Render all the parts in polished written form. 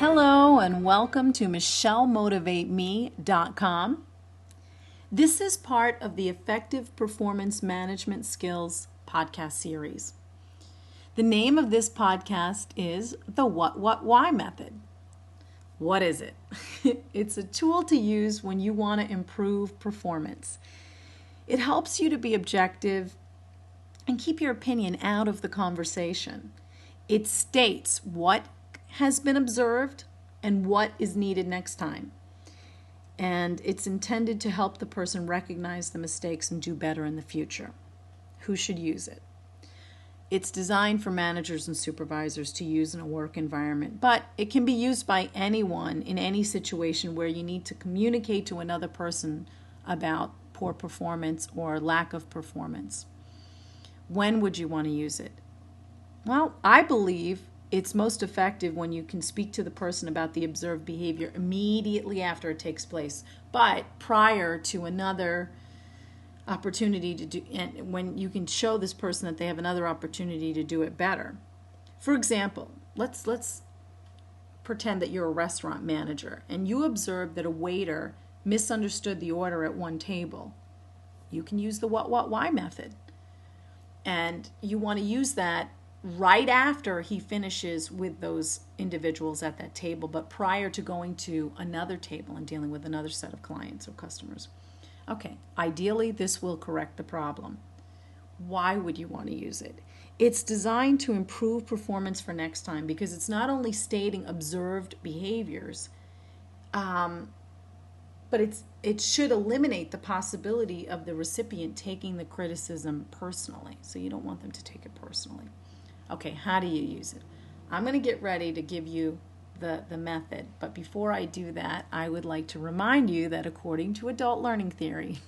Hello and welcome to MichelleMotivateMe.com. This is part of the Effective Performance Management Skills podcast series. The name of this podcast is the why method. What is it? It's a tool to use when you want to improve performance. It helps you to be objective and keep your opinion out of the conversation. It states what has been observed and what is needed next time. And it's intended to help the person recognize the mistakes and do better in the future. Who should use it? It's designed for managers and supervisors to use in a work environment, but it can be used by anyone in any situation where you need to communicate to another person about poor performance or lack of performance. When would you want to use it? Well, I believe it's most effective when you can speak to the person about the observed behavior immediately after it takes place, but prior to another opportunity to do, and when you can show this person that they have another opportunity to do it better. For example, let's pretend that you're a restaurant manager and you observe that a waiter misunderstood the order at one table. You can use the why method. And you want to use that right after he finishes with those individuals at that table, but prior to going to another table and dealing with another set of clients or customers. Okay, ideally this will correct the problem. Why would you want to use it? It's designed to improve performance for next time because it's not only stating observed behaviors, but it should eliminate the possibility of the recipient taking the criticism personally. So you don't want them to take it personally. Okay, how do you use it? I'm going to get ready to give you the method, but before I do that, I would like to remind you that according to adult learning theory,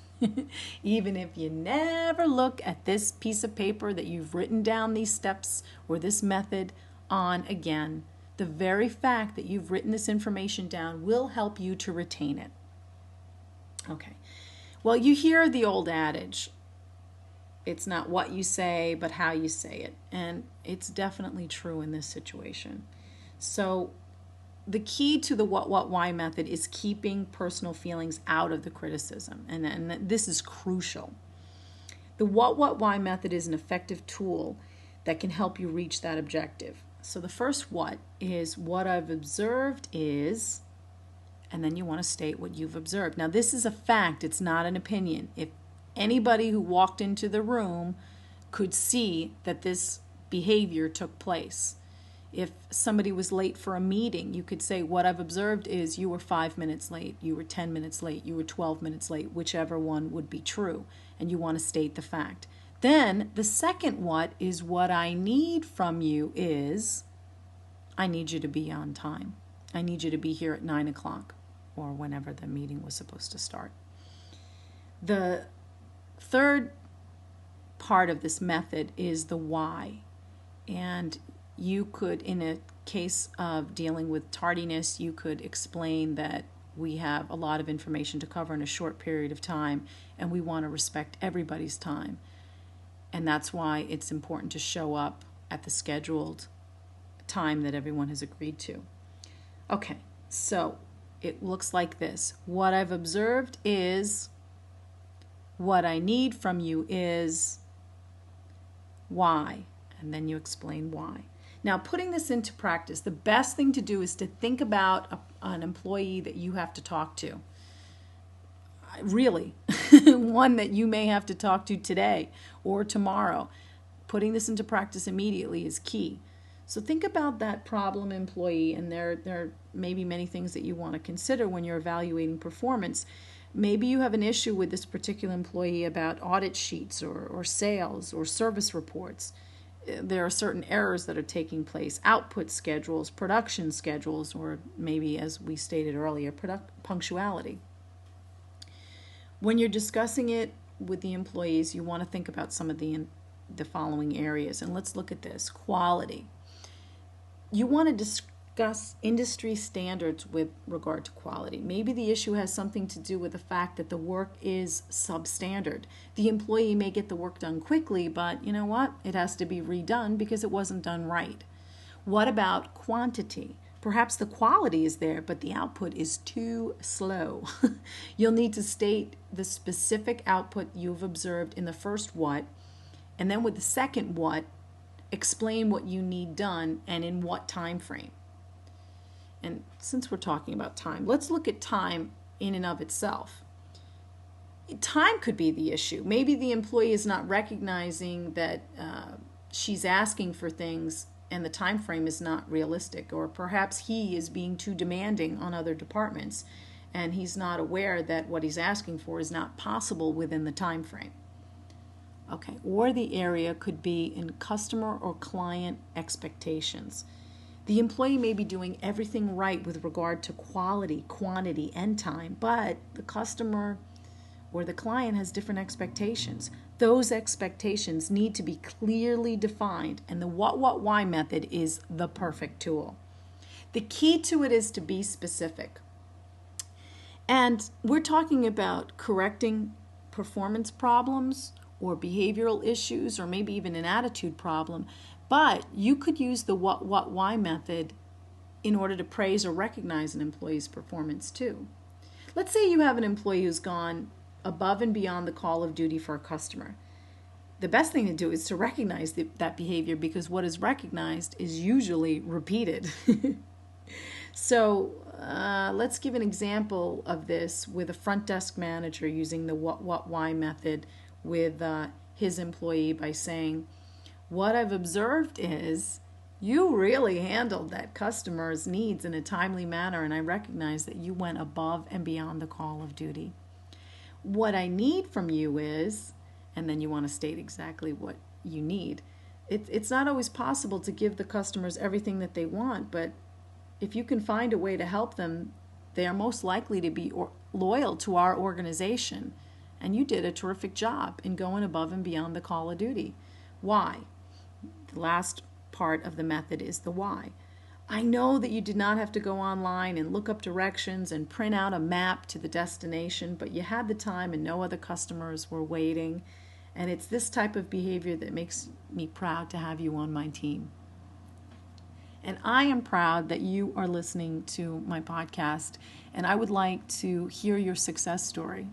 even if you never look at this piece of paper that you've written down these steps or this method on again, the very fact that you've written this information down will help you to retain it. Okay, well, you hear the old adage, it's not what you say, but how you say it. And it's definitely true in this situation. So the key to the why method is keeping personal feelings out of the criticism. And this is crucial. The why method is an effective tool that can help you reach that objective. So the first what is what I've observed is, and then you want to state what you've observed. Now this is a fact, it's not an opinion. If anybody who walked into the room could see that this behavior took place. If somebody was late for a meeting, you could say, what I've observed is you were 5 minutes late, you were 10 minutes late, you were 12 minutes late, whichever one would be true, and you want to state the fact. Then the second what is what I need from you is, I need you to be on time. I need you to be here at 9 o'clock or whenever the meeting was supposed to start. The third part of this method is the why. And you could, in a case of dealing with tardiness, you could explain that we have a lot of information to cover in a short period of time and we want to respect everybody's time. And that's why it's important to show up at the scheduled time that everyone has agreed to. Okay, so it looks like this. What I've observed is, what I need from you is why, and then you explain why. Now, putting this into practice, the best thing to do is to think about an employee that you have to talk to. Really, one that you may have to talk to today or tomorrow. Putting this into practice immediately is key. So think about that problem employee, and there may be many things that you want to consider when you're evaluating performance. Maybe you have an issue with this particular employee about audit sheets or sales or service reports. There are certain errors that are taking place, output schedules, production schedules, or maybe, as we stated earlier, punctuality. When you're discussing it with the employees, you want to think about some of the following areas. And let's look at this. Quality. You want to discuss industry standards with regard to quality. Maybe the issue has something to do with the fact that the work is substandard. The employee may get the work done quickly, but you know what? It has to be redone because it wasn't done right. What about quantity? Perhaps the quality is there, but the output is too slow. You'll need to state the specific output you've observed in the first what, and then with the second what, explain what you need done and in what time frame. And since we're talking about time, let's look at time in and of itself. Time could be the issue. Maybe the employee is not recognizing that she's asking for things and the time frame is not realistic, or perhaps he is being too demanding on other departments and he's not aware that what he's asking for is not possible within the time frame. Okay, or the area could be in customer or client expectations. The employee may be doing everything right with regard to quality, quantity, and time, but the customer or the client has different expectations. Those expectations need to be clearly defined, and the why method is the perfect tool. The key to it is to be specific. And we're talking about correcting performance problems or behavioral issues or maybe even an attitude problem, but you could use the why method in order to praise or recognize an employee's performance too. Let's say you have an employee who's gone above and beyond the call of duty for a customer. The best thing to do is to recognize that behavior, because what is recognized is usually repeated. So let's give an example of this with a front desk manager using the why method with his employee by saying, what I've observed is you really handled that customer's needs in a timely manner, and I recognize that you went above and beyond the call of duty. What I need from you is, and then you want to state exactly what you need. It's not always possible to give the customers everything that they want, but if you can find a way to help them, they are most likely to be loyal to our organization. And you did a terrific job in going above and beyond the call of duty. Why? The last part of the method is the why. I know that you did not have to go online and look up directions and print out a map to the destination, but you had the time and no other customers were waiting. And it's this type of behavior that makes me proud to have you on my team. And I am proud that you are listening to my podcast, and I would like to hear your success story.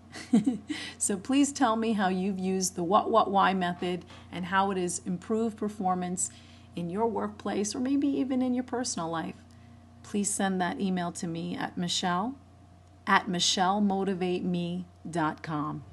So please tell me how you've used the why method and how it has improved performance in your workplace or maybe even in your personal life. Please send that email to me at Michelle@michellemotivateme.com.